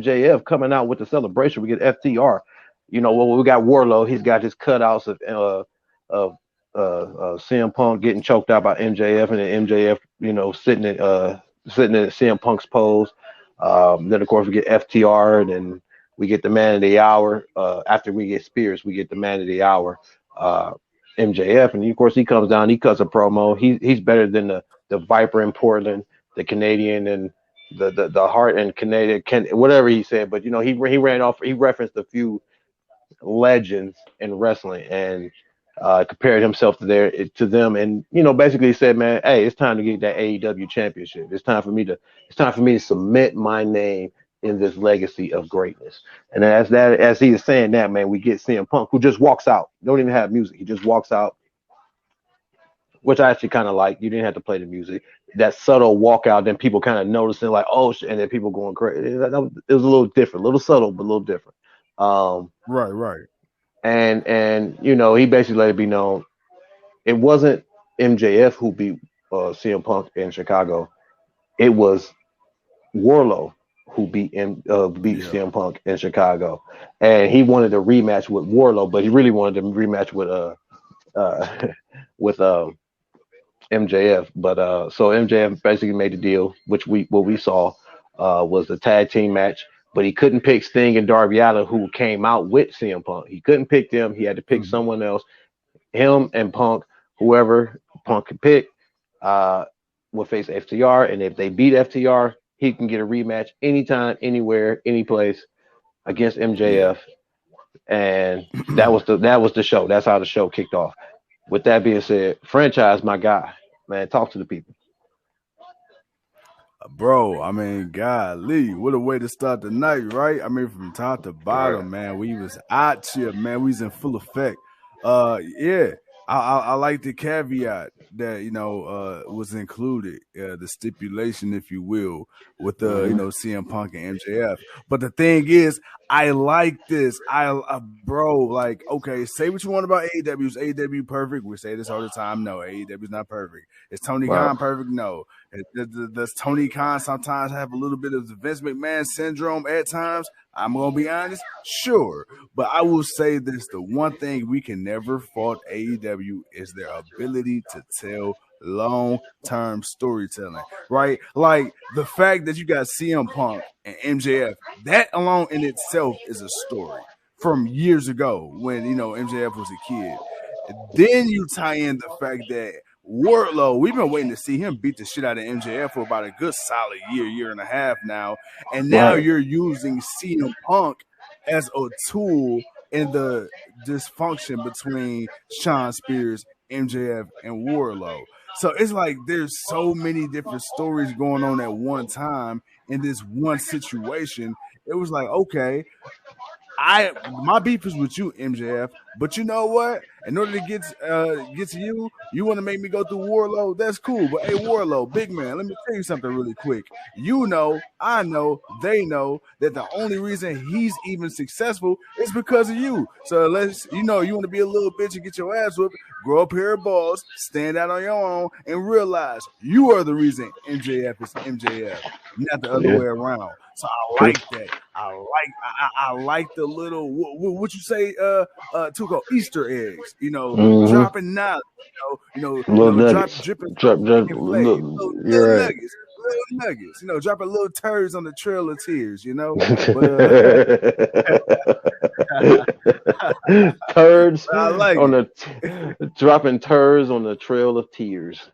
MJF coming out with the celebration. We get FTR. Well, we got Wardlow. He's got his cutouts of CM Punk getting choked out by MJF, and then MJF, sitting in CM Punk's pose. Then of course we get FTR, and then we get the man of the hour. After we get Spears, we get the man of the hour, MJF, and of course he comes down, he cuts a promo. He's better than the Viper in Portland, the Canadian, and the Heart and Canadian, whatever he said. But he ran off. He referenced a few legends in wrestling and compared himself to them, and basically said, man, hey, it's time to get that AEW championship. It's time for me to cement my name in this legacy of greatness. And as he is saying that, man, we get CM Punk, who just walks out. Don't even have music. He just walks out, which I actually kind of like. You didn't have to play the music. That subtle walkout, then people kind of noticing like, oh shit, and then people going crazy. It was a little different, a little subtle, but a little different. Right. And he basically let it be known it wasn't MJF who beat CM Punk in Chicago. It was Wardlow who beat CM Punk in Chicago, and he wanted a rematch with Wardlow, but he really wanted to rematch with MJF. But so MJF basically made the deal, which what we saw was the tag team match. But he couldn't pick Sting and Darby Allin, who came out with CM Punk. He couldn't pick them. He had to pick someone else. Him and Punk, whoever Punk could pick, will face FTR. And if they beat FTR, he can get a rematch anytime, anywhere, any place against MJF. And that was the show. That's how the show kicked off. With that being said, franchise, my guy, man, talk to the people. Bro, I mean, golly, what a way to start the night, right? I mean, from top to bottom, man, we was out here, man. We was in full effect. Yeah, I like the caveat that, was included, the stipulation, if you will, with the, CM Punk and MJF. But the thing is, I like this. Bro, like, okay, say what you want about AEW. Is AEW perfect? We say this all the time. No, AEW is not perfect. Is Tony Khan perfect? No. Does Tony Khan sometimes have a little bit of the Vince McMahon syndrome at times? I'm going to be honest. Sure. But I will say this. The one thing we can never fault AEW is their ability to tell long-term storytelling, right? Like the fact that you got CM Punk and MJF, that alone in itself is a story from years ago when, MJF was a kid. Then you tie in the fact that Wardlow, we've been waiting to see him beat the shit out of MJF for about a good solid year and a half now. And now you're using CM Punk as a tool in the dysfunction between Shawn Spears, MJF, and Wardlow. So it's like there's so many different stories going on at one time in this one situation. It was like, okay, my beef is with you, MJF, but you know what? In order to get to you want to make me go through Wardlow? That's cool. But hey, Wardlow, big man, let me tell you something really quick. I know, they know that the only reason he's even successful is because of you. So unless you want to be a little bitch and get your ass whooped, grow a pair of balls, stand out on your own, and realize you are the reason MJF is MJF, not the other way around. So I like that. I like the little what you say, Tuco, Easter eggs. Dropping knowledge. Dripping little nuggets. Dropping little turds on the trail of tears. Turds dropping turds on the trail of tears.